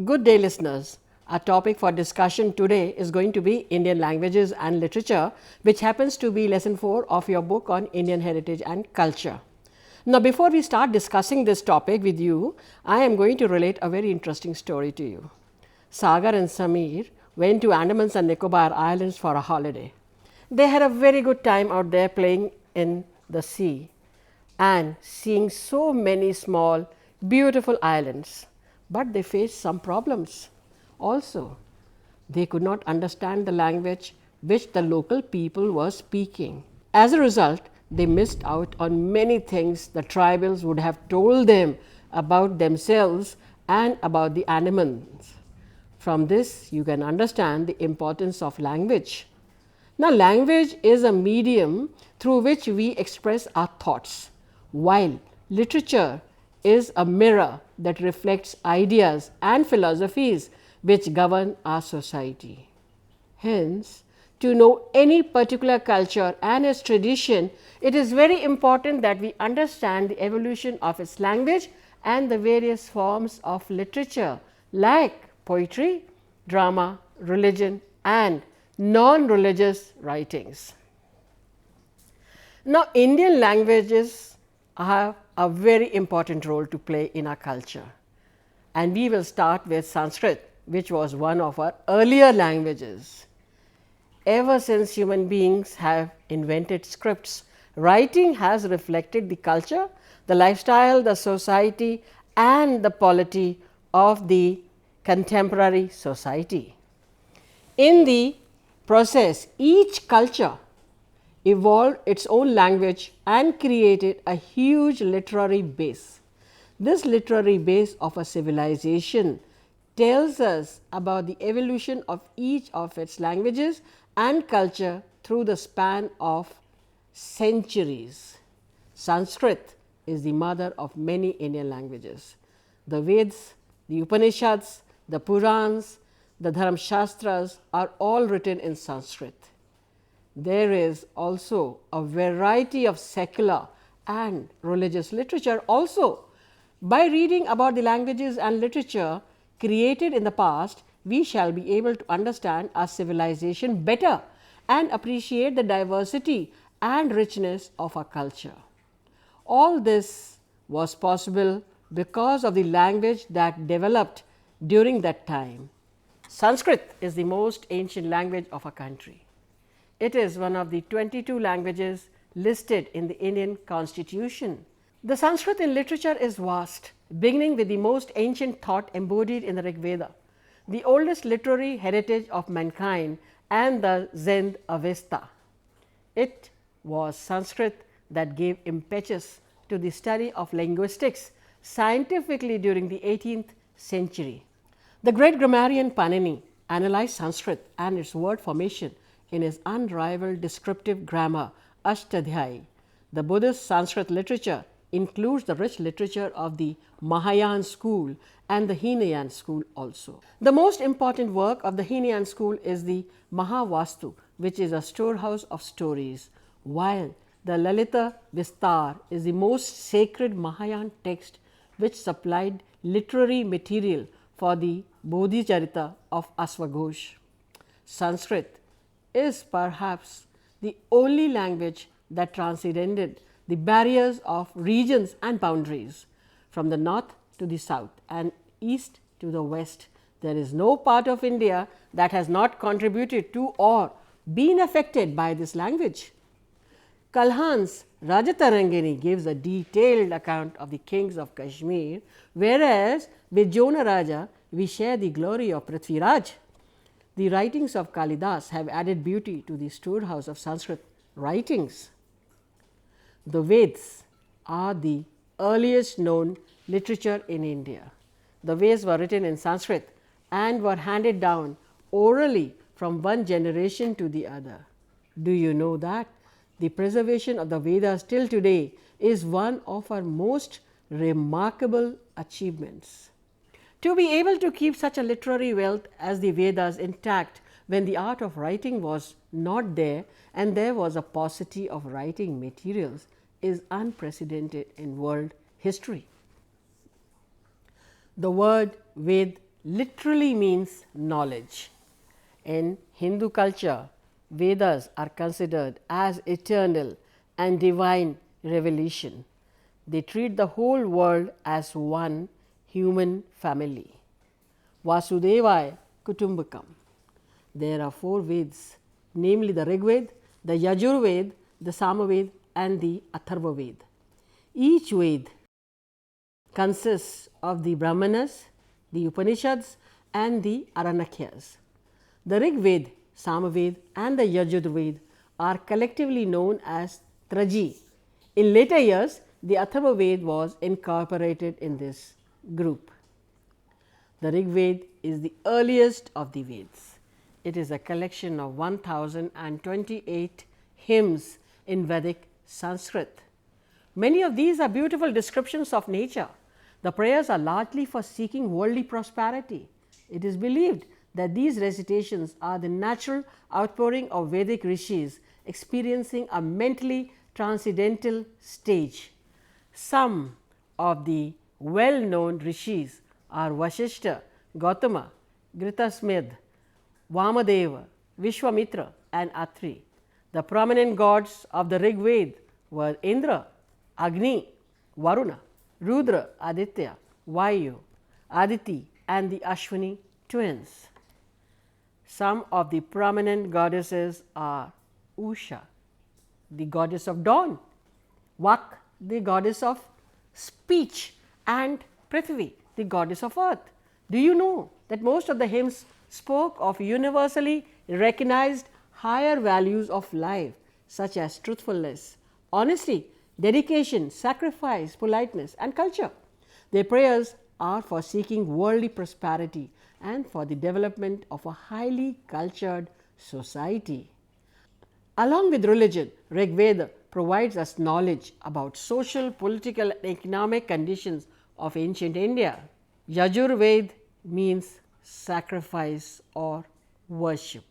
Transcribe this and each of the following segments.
Good day, listeners. Our topic for discussion today is going to be Indian languages and literature, which happens to be lesson 4 of your book on Indian heritage and culture. Now, before we start discussing this topic with you, I am going to relate a very interesting story to you. Sagar and Samir went to Andamans and Nicobar Islands for a holiday. They had a very good time out there playing in the sea and seeing so many small, beautiful islands. But they faced some problems. Also, they could not understand the language which the local people were speaking. As a result, they missed out on many things the tribals would have told them about themselves and about the animals. From this, you can understand the importance of language. Now, language is a medium through which we express our thoughts, while literature is a mirror that reflects ideas and philosophies which govern our society. Hence, to know any particular culture and its tradition, it is very important that we understand the evolution of its language and the various forms of literature like poetry, drama, religion, and non-religious writings. Now, Indian languages have a very important role to play in our culture, and we will start with Sanskrit, which was one of our earlier languages. Ever since human beings have invented scripts, writing has reflected the culture, the lifestyle, the society, and the polity of the contemporary society. In the process, each culture evolved its own language and created a huge literary base. This literary base of a civilization tells us about the evolution of each of its languages and culture through the span of centuries. Sanskrit is the mother of many Indian languages. The Vedas, the Upanishads, the Purans, the Dharmashastras are all written in Sanskrit. There is also a variety of secular and religious literature also. By reading about the languages and literature created in the past, we shall be able to understand our civilization better and appreciate the diversity and richness of our culture. All this was possible because of the language that developed during that time. Sanskrit is the most ancient language of our country. It is one of the 22 languages listed in the Indian Constitution. The Sanskrit in literature is vast, beginning with the most ancient thought embodied in the Rig Veda, the oldest literary heritage of mankind, and the Zend Avesta. It was Sanskrit that gave impetus to the study of linguistics scientifically during the 18th century. The great grammarian Panini analyzed Sanskrit and its word formation in his unrivaled descriptive grammar Ashtadhyayi. The Buddhist Sanskrit literature includes the rich literature of the Mahayana school and the Hinayan school also. The most important work of the Hinayan school is the Mahavastu, which is a storehouse of stories, while the Lalita Vistar is the most sacred Mahayana text which supplied literary material for the Bodhicharita of Asvaghosh. Sanskrit is perhaps the only language that transcended the barriers of regions and boundaries. From the north to the south and east to the west, there is no part of India that has not contributed to or been affected by this language. Kalhan's Rajatarangini gives a detailed account of the kings of Kashmir, whereas with Jona Raja we share the glory of Prithviraj. The writings of Kalidas have added beauty to the storehouse of Sanskrit writings. The Vedas are the earliest known literature in India. The Vedas were written in Sanskrit and were handed down orally from one generation to the other. Do you know that the preservation of the Vedas till today is one of our most remarkable achievements? To be able to keep such a literary wealth as the Vedas intact when the art of writing was not there and there was a paucity of writing materials is unprecedented in world history. The word Ved literally means knowledge. In Hindu culture, Vedas are considered as eternal and divine revelation. They treat the whole world as one human family. Vasudevaya Kutumbakam. There are 4 Vedas, namely the Rig Veda, the Yajur Veda, the Samaveda and the Atharva Veda. Each Veda consists of the Brahmanas, the Upanishads and the Aranyakas. The Rig Veda, Samaveda and the Yajur Veda are collectively known as Traji. In later years, the Atharva Veda was incorporated in this group. The Rig Veda is the earliest of the Vedas. It is a collection of 1028 hymns in Vedic Sanskrit. Many of these are beautiful descriptions of nature. The prayers are largely for seeking worldly prosperity. It is believed that these recitations are the natural outpouring of Vedic rishis experiencing a mentally transcendental stage. Some of the well known rishis are Vashishta, Gautama, Ghritasmedh, Vamadeva, Vishwamitra and Atri. The prominent gods of the Rig Veda were Indra, Agni, Varuna, Rudra, Aditya, Vayu, Aditi and the Ashwini twins. Some of the prominent goddesses are Usha, the goddess of dawn, Vak, the goddess of speech and Prithvi, the goddess of earth. Do you know that most of the hymns spoke of universally recognized higher values of life such as truthfulness, honesty, dedication, sacrifice, politeness and culture? Their prayers are for seeking worldly prosperity and for the development of a highly cultured society. Along with religion, Rig Veda provides us knowledge about social, political and economic conditions of ancient India. Yajur Veda means sacrifice or worship.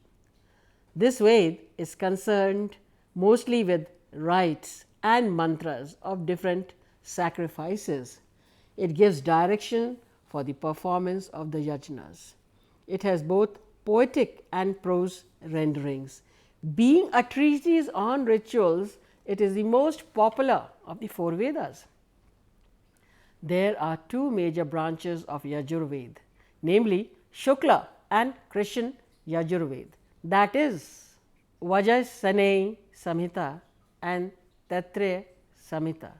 This Veda is concerned mostly with rites and mantras of different sacrifices. It gives direction for the performance of the yajnas. It has both poetic and prose renderings. Being a treatise on rituals, it is the most popular of the 4 Vedas. There are 2 major branches of Yajur Veda, namely Shukla and Krishna Yajur Veda, that is Vajrayanai Samhita and Taittiriya Samhita.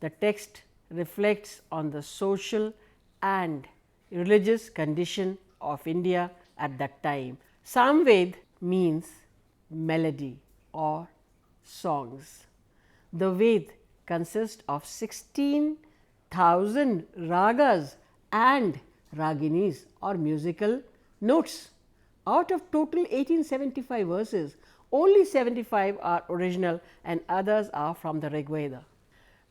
The text reflects on the social and religious condition of India at that time. Samved means melody or songs. The Ved consists of 16,000 ragas and raginis or musical notes. Out of total 1875 verses, only 75 are original and others are from the Rig Veda.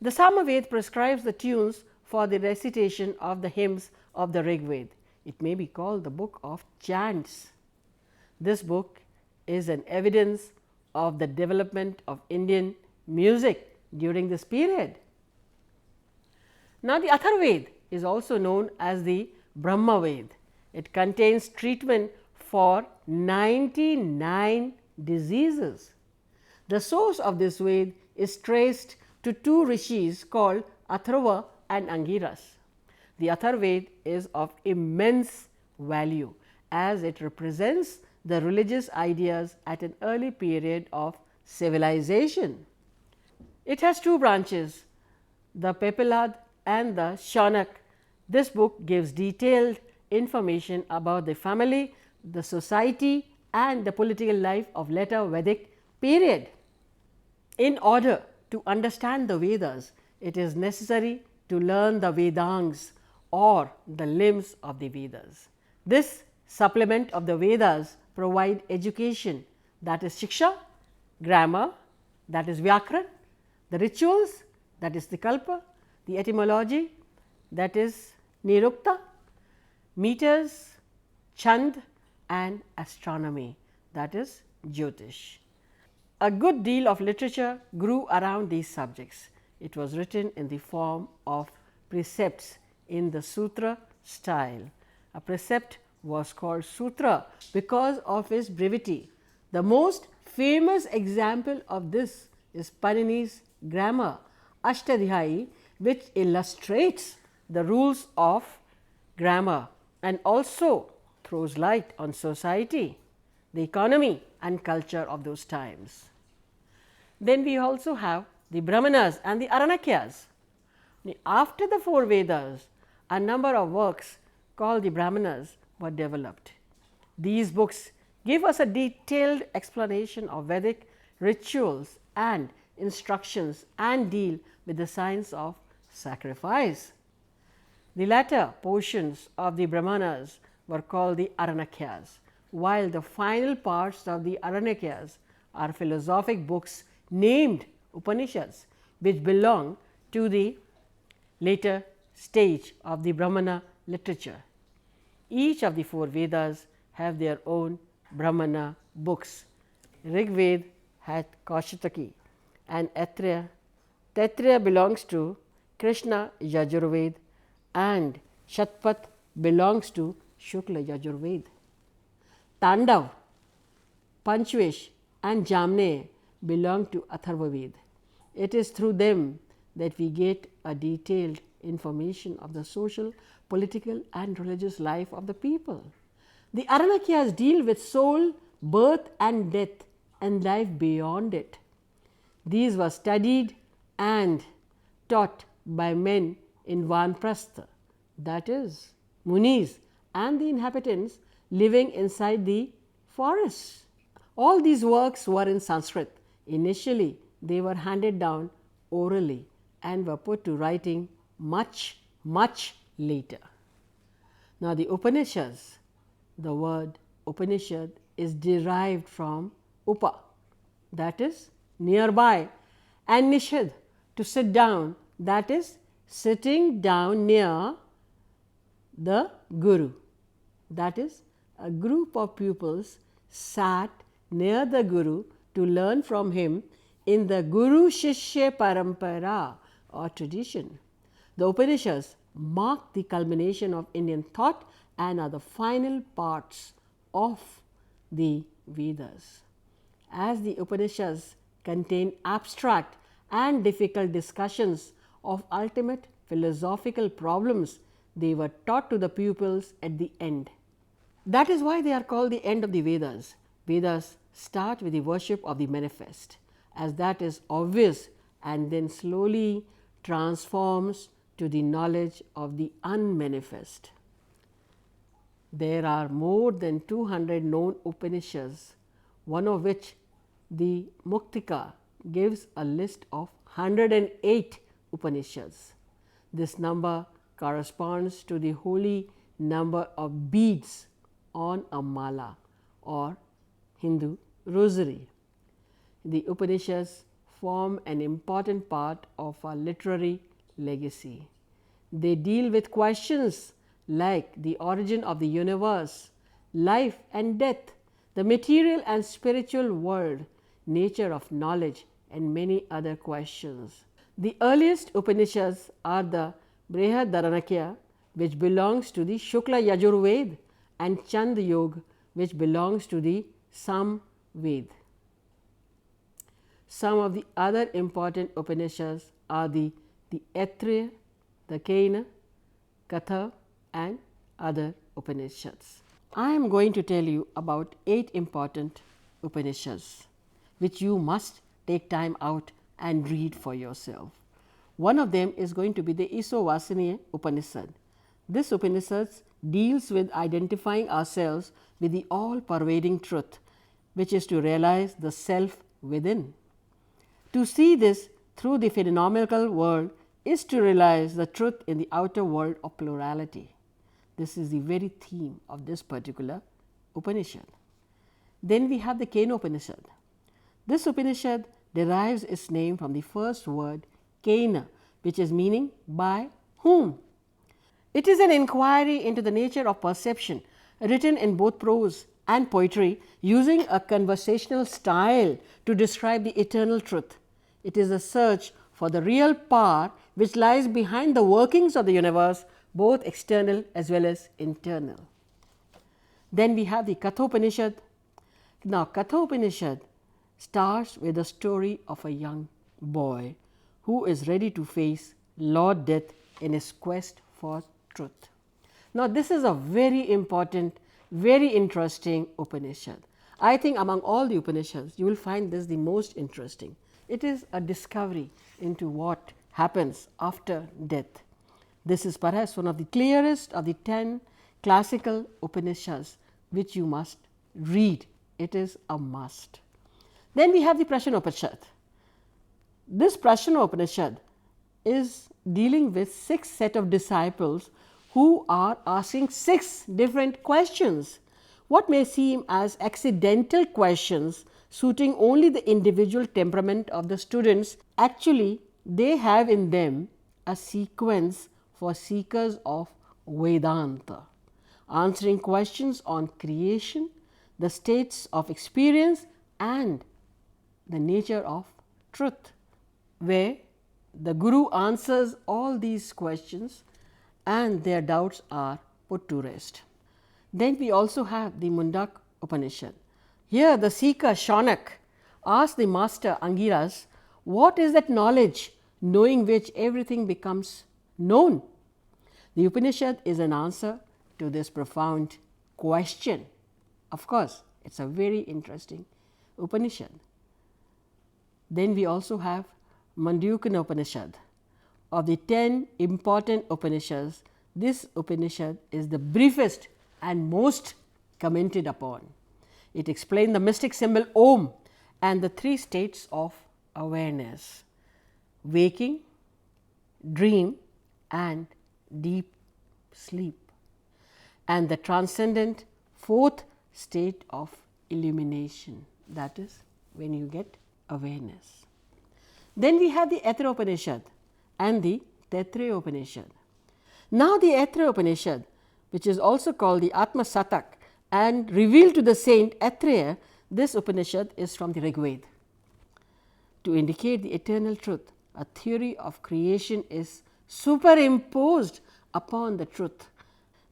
The Samaveda prescribes the tunes for the recitation of the hymns of the Rig Veda. It may be called the book of chants. This book is an evidence of the development of Indian music during this period. Now, the Atharva Veda is also known as the Brahma Veda. It contains treatment for 99 diseases. The source of this Veda is traced to 2 rishis called Atharva and Angiras. The Atharva Veda is of immense value as it represents the religious ideas at an early period of civilization. It has 2 branches, the Pepilad and the Shaunak. This book gives detailed information about the family, the society and the political life of later Vedic period. In order to understand the Vedas, it is necessary to learn the Vedangas or the limbs of the Vedas. This supplement of the Vedas provide education, that is Shiksha, grammar, that is Vyakran, the rituals, that is the Kalpa, the etymology, that is Nirukta, meters, Chand and astronomy, that is Jyotish. A good deal of literature grew around these subjects. It was written in the form of precepts in the sutra style. A precept was called Sutra because of its brevity. The most famous example of this is Panini's grammar, Ashtadhyayi, which illustrates the rules of grammar and also throws light on society, the economy and culture of those times. Then we also have the Brahmanas and the Aranakyas. After the four Vedas, a number of works called the Brahmanas were developed. These books give us a detailed explanation of Vedic rituals and instructions and deal with the science of sacrifice. The latter portions of the Brahmanas were called the Aranakyas, while the final parts of the Aranakyas are philosophic books named Upanishads, which belong to the later stage of the Brahmana literature. Each of the four Vedas have their own Brahmana books. Rig Veda had Kaushitaki and Taittiriya belongs to Krishna Yajurveda and Shatpat belongs to Shukla Yajurveda. Tandav, Panchvesh and Jamne belong to Atharva Veda. It is through them that we get a detailed information of the social, political and religious life of the people. The Aranakyas deal with soul, birth and death and life beyond it. These were studied and taught by men in Vanprastha, that is, Munis and the inhabitants living inside the forests. All these works were in Sanskrit. Initially, they were handed down orally and were put to writing much later. Now, the Upanishads, the word Upanishad is derived from Upa, that is nearby, and Nishad, to sit down, that is sitting down near the Guru, that is a group of pupils sat near the Guru to learn from him in the Guru Shishya Parampara or tradition. The Upanishads mark the culmination of Indian thought and are the final parts of the Vedas. As the Upanishads contain abstract and difficult discussions of ultimate philosophical problems, they were taught to the pupils at the end. That is why they are called the end of the Vedas. Vedas start with the worship of the manifest, as that is obvious, and then slowly transforms to the knowledge of the unmanifest. There are more than 200 known Upanishads, one of which, the Muktika, gives a list of 108 Upanishads. This number corresponds to the holy number of beads on a mala or Hindu rosary. The Upanishads form an important part of our literary legacy. They deal with questions like the origin of the universe, life and death, the material and spiritual world, nature of knowledge and many other questions. The earliest Upanishads are the Brihadaranyaka, which belongs to the Shukla Yajurveda, and Chandayog, which belongs to the Samveda. Some of the other important Upanishads are the Aitreya, the Kena, Katha and other Upanishads. I am going to tell you about 8 important Upanishads, which you must take time out and read for yourself. One of them is going to be the Isovasaniya Upanishad. This Upanishad deals with identifying ourselves with the all-pervading truth, which is to realize the self within. To see this through the phenomenal world is to realize the truth in the outer world of plurality. This is the very theme of this particular Upanishad. Then we have the Kena Upanishad. This Upanishad derives its name from the first word Kena, which is meaning by whom. It is an inquiry into the nature of perception, written in both prose and poetry, using a conversational style to describe the eternal truth. It is a search for the real power which lies behind the workings of the universe, both external as well as internal. Then we have the Kathopanishad. Now, Kathopanishad starts with the story of a young boy who is ready to face Lord Death in his quest for truth. Now, this is a very important, very interesting Upanishad. I think among all the Upanishads, you will find this the most interesting. It is a discovery into what happens after death. This is perhaps one of the clearest of the 10 classical Upanishads which you must read. It is a must. Then we have the Prashnopanishad. This Prashnopanishad is dealing with 6 set of disciples who are asking 6 different questions. What may seem as accidental questions suiting only the individual temperament of the students, actually they have in them a sequence for seekers of Vedanta, answering questions on creation, the states of experience and the nature of truth, where the Guru answers all these questions and their doubts are put to rest. Then we also have the Mundak Upanishad. Here the seeker Shaunak asks the master Angiras, what is that knowledge knowing which everything becomes known? The Upanishad is an answer to this profound question. Of course, it is a very interesting Upanishad. Then we also have Mandukya Upanishad. Of the 10 important Upanishads, this Upanishad is the briefest and most commented upon. It explains the mystic symbol Om and the 3 states of awareness: waking, dream and deep sleep, and the transcendent 4th state of illumination, that is when you get awareness. Then we have the Aitra Upanishad and the Taittiriya Upanishad. Now, the Aitra Upanishad, which is also called the Atma Satak and revealed to the saint Aitreya, this Upanishad is from the Rig Veda. To indicate the eternal truth, a theory of creation is superimposed upon the truth.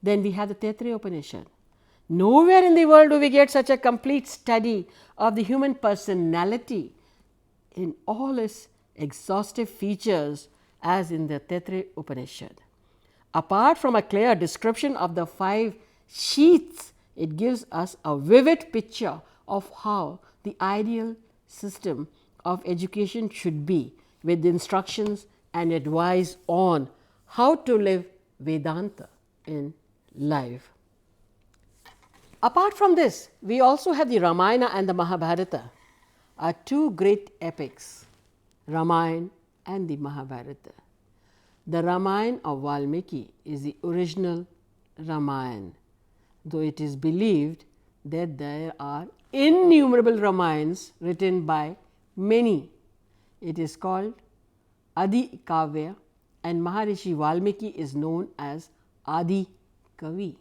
Then we have the Taittiriya Upanishad. Nowhere in the world do we get such a complete study of the human personality in all its exhaustive features as in the Taittiriya Upanishad. Apart from a clear description of the 5 sheaths, it gives us a vivid picture of how the ideal system of education should be, with instructions and advice on how to live Vedanta in life. Apart from this, we also have the Ramayana and the Mahabharata, are 2 great epics, Ramayana and the Mahabharata. The Ramayana of Valmiki is the original Ramayana, though it is believed that there are innumerable Ramayans written by many. It is called Adi Kavya, and Maharishi Valmiki is known as Adi Kavi.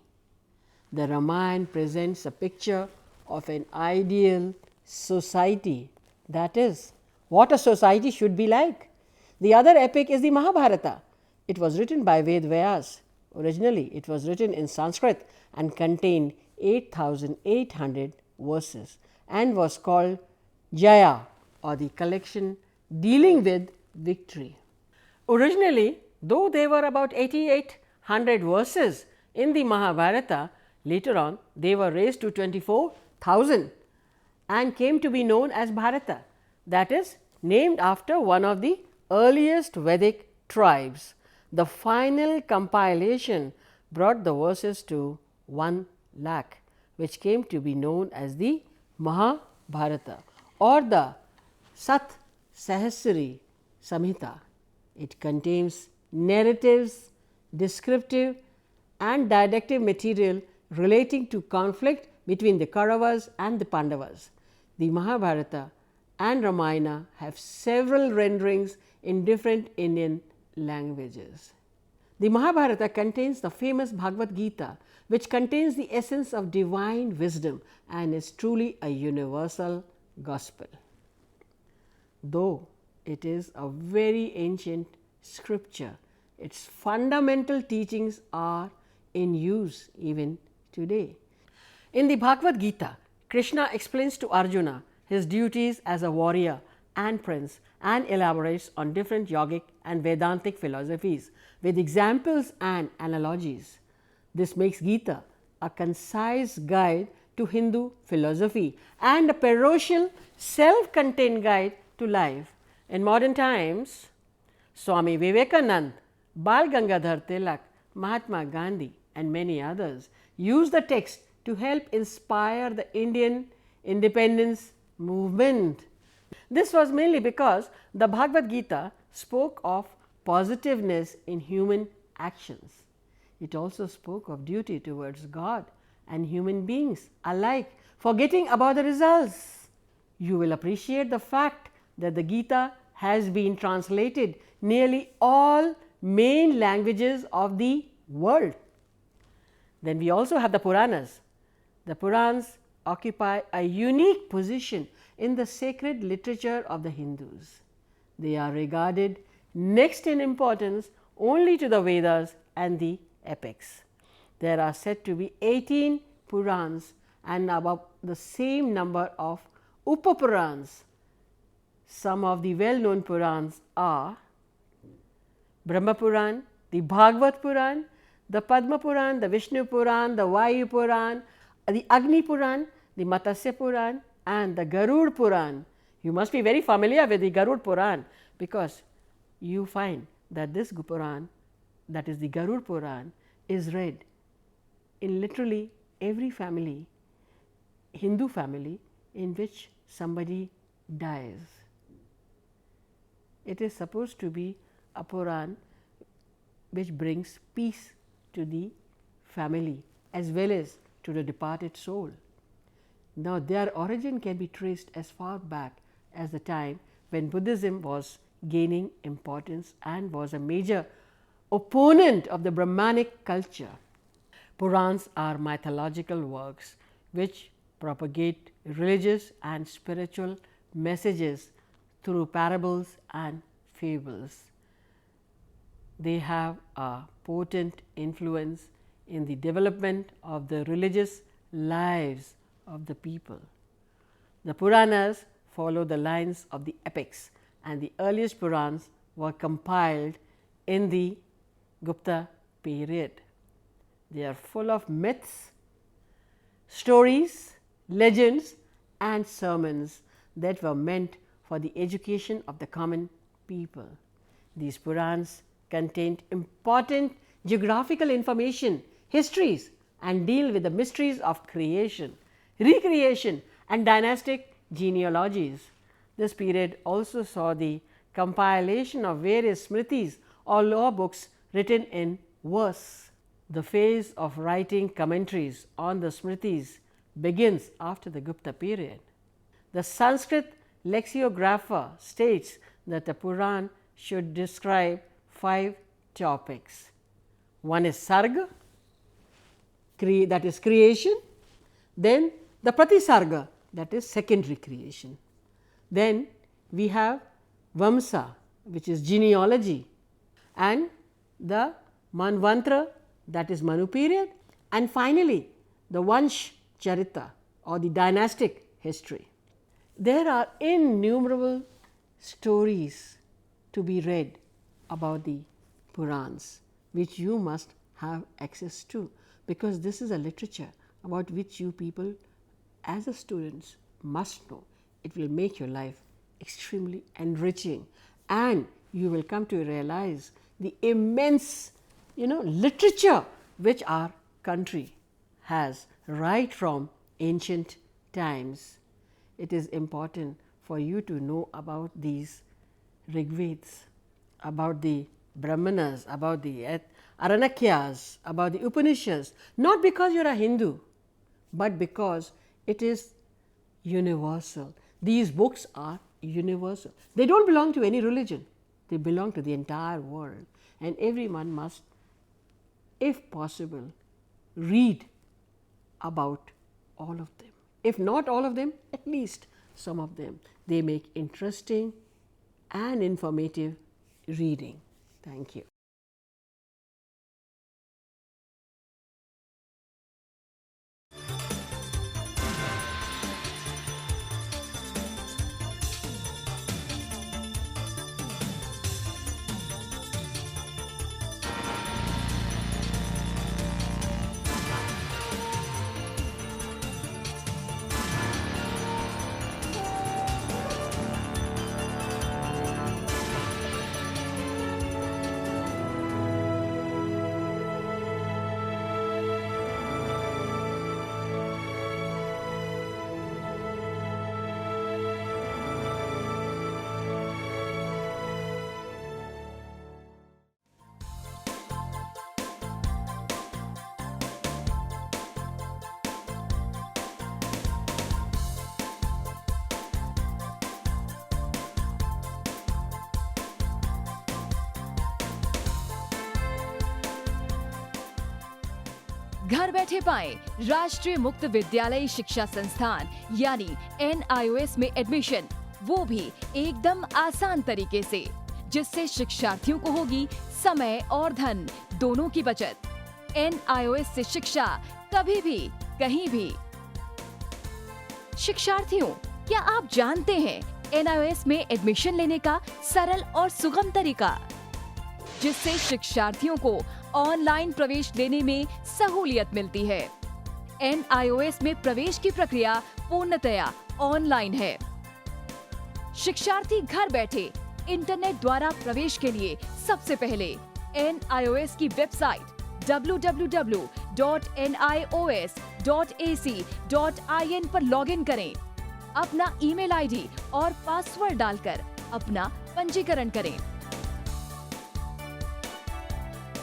The Ramayana presents a picture of an ideal society, that is, what a society should be like. The other epic is the Mahabharata. It was written by Ved Vyas. Originally, it was written in Sanskrit and contained 8,800 verses and was called Jaya, or the collection dealing with victory. Originally, though there were about 8,800 verses in the Mahabharata, later on they were raised to 24,000 and came to be known as Bharata, that is, named after one of the earliest Vedic tribes. The final compilation brought the verses to 1 lakh, which came to be known as the Mahabharata or the Sat Sahasri Samhita. It contains narratives, descriptive and didactic material relating to conflict between the Kauravas and the Pandavas. The Mahabharata and Ramayana have several renderings in different Indian languages. The Mahabharata contains the famous Bhagavad Gita, which contains the essence of divine wisdom and is truly a universal gospel. Though it is a very ancient scripture, Its fundamental teachings are in use even today. In the Bhagavad Gita, Krishna explains to Arjuna his duties as a warrior and prince and elaborates on different yogic and Vedantic philosophies with examples and analogies. This makes Gita a concise guide to Hindu philosophy and a parochial, self-contained guide to life. In modern times, Swami Vivekananda, Bal Gangadhar Tilak, Mahatma Gandhi and many others use the text to help inspire the Indian independence movement. This was mainly because the Bhagavad Gita spoke of positiveness in human actions. It also spoke of duty towards God and human beings alike, forgetting about the results. You will appreciate the fact that the Gita has been translated nearly all main languages of the world. Then we also have the Puranas. The Purans occupy a unique position in the sacred literature of the Hindus. They are regarded next in importance only to the Vedas and the epics. There are said to be 18 Purans and about the same number of Upapurans. Some of the well known Purans are Brahma Puran, the Bhagavad Puran, the Padma Puran, the Vishnu Puran, the Vayu Puran, the Agni Puran, the Matsya Puran and the Garud Puran. You must be very familiar with the Garud Puran because you find that this Puran, that is the Garud Puran, is read in literally every family, Hindu family in which somebody dies. It is supposed to be a Puran which brings peace to the family as well as to the departed soul. Now, their origin can be traced as far back as the time when Buddhism was gaining importance and was a major opponent of the Brahmanic culture. Purans are mythological works which propagate religious and spiritual messages through parables and fables. They have a potent influence in the development of the religious lives of the people. The Puranas follow the lines of the epics and the earliest Purans were compiled in the Gupta period. They are full of myths, stories, legends and sermons that were meant for the education of the common people. These Purans contained important geographical information, histories and deal with the mysteries of creation, recreation and dynastic genealogies. This period also saw the compilation of various smritis or law books written in verse. The phase of writing commentaries on the smritis begins after the Gupta period. The Sanskrit lexicographer states that a Puran should describe 5 topics. One is Sarga, that is creation, then the Pratisarga, that is secondary creation. Then we have Vamsa, which is genealogy, and the Manvantra, that is Manu period, and finally the Vansh Charita or the dynastic history. There are innumerable stories to be read about the Purans, which you must have access to, because this is a literature about which you people as a students must know. It will make your life extremely enriching and you will come to realize the immense literature which our country has right from ancient times. It is important for you to know about these Rigveds, about the Brahmanas, about the Aranyakas, about the Upanishads, not because you are a Hindu, but because it is universal. These books are universal. They do not belong to any religion, they belong to the entire world, and everyone must, if possible, read about all of them. If not all of them, at least some of them. They make interesting and informative reading. Thank you. घर बैठे पाएं राष्ट्रीय मुक्त विद्यालय शिक्षा संस्थान यानी NIOS में एडमिशन, वो भी एकदम आसान तरीके से, जिससे शिक्षार्थियों को होगी समय और धन दोनों की बचत। NIOS से शिक्षा कभी भी कहीं भी। शिक्षार्थियों, क्या आप जानते हैं NIOS में एडमिशन लेने का सरल और सुगम तरीका, जिससे शिक्षार्थियों को ऑनलाइन प्रवेश लेने में सहूलियत मिलती है। NIOS में प्रवेश की प्रक्रिया पूर्णतया ऑनलाइन है। शिक्षार्थी घर बैठे इंटरनेट द्वारा प्रवेश के लिए सबसे पहले NIOS की वेबसाइट www.nios.ac.in पर लॉगिन करें। अपना ईमेल आईडी और पासवर्ड डालकर अपना पंजीकरण करें।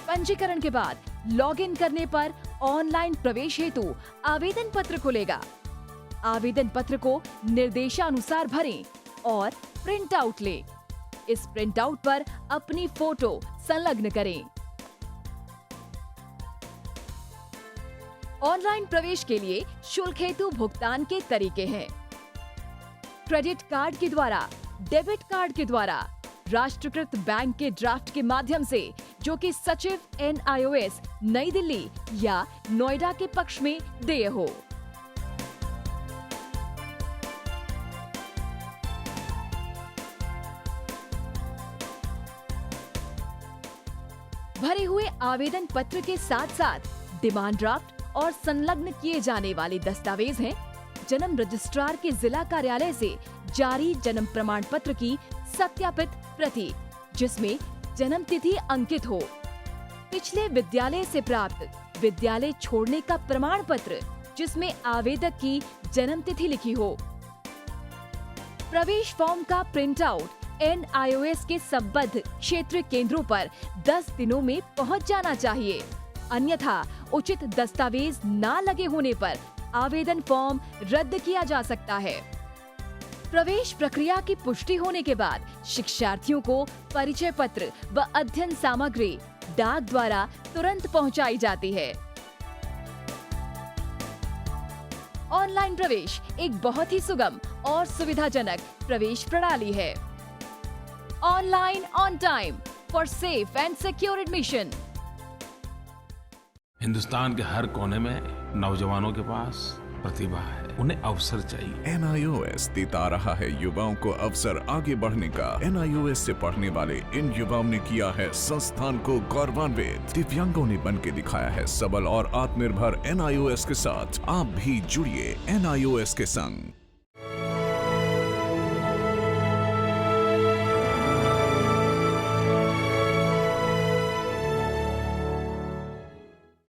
पंजीकरण के बाद लॉगिन करने पर ऑनलाइन प्रवेश हेतु आवेदन पत्र खुलेगा। आवेदन पत्र को निर्देशानुसार भरें और प्रिंट आउट लें। इस प्रिंट आउट पर अपनी फोटो संलग्न करें। ऑनलाइन प्रवेश के लिए शुल्क हेतु भुगतान के तरीके हैं: क्रेडिट कार्ड के द्वारा, डेबिट कार्ड के द्वारा, राष्ट्रीयकृत बैंक के ड्राफ्ट के माध्यम से, जो कि सचिव NIOS नई दिल्ली या नोएडा के पक्ष में देय हो। भरे हुए आवेदन पत्र के साथ साथ डिमांड ड्राफ्ट और संलग्न किए जाने वाले दस्तावेज हैं जन्म रजिस्ट्रार के जिला कार्यालय से जारी जन्म प्रमाण पत्र की सत्यापित प्रति, जिसमें जन्म तिथि अंकित हो, पिछले विद्यालय से प्राप्त विद्यालय छोड़ने का प्रमाण पत्र जिसमें आवेदक की जन्म तिथि लिखी हो। प्रवेश फॉर्म का प्रिंट आउट NIOS के संबद्ध क्षेत्रीय केंद्रों पर 10 दिनों में पहुंच जाना चाहिए, अन्यथा उचित दस्तावेज ना लगे होने पर आवेदन फॉर्म रद्द किया जा सकता है। प्रवेश प्रक्रिया की पुष्टि होने के बाद शिक्षार्थियों को परिचय पत्र व अध्ययन सामग्री डाक द्वारा तुरंत पहुंचाई जाती है। ऑनलाइन प्रवेश एक बहुत ही सुगम और सुविधाजनक प्रवेश प्रणाली है। Online on time for safe and secure admission. Hindustan के हर कोने में नौजवानों के पास प्रतिभा है, उन्हें अवसर चाहिए। NIOS देता रहा है युवाओं को अवसर आगे बढ़ने का। NIOS से पढ़ने वाले इन युवाओं ने किया है संस्थान को गौरवान्वित। दिव्यांगों ने बन के दिखाया है सबल और आत्मनिर्भर। NIOS के साथ आप भी जुड़िए NIOS के संग।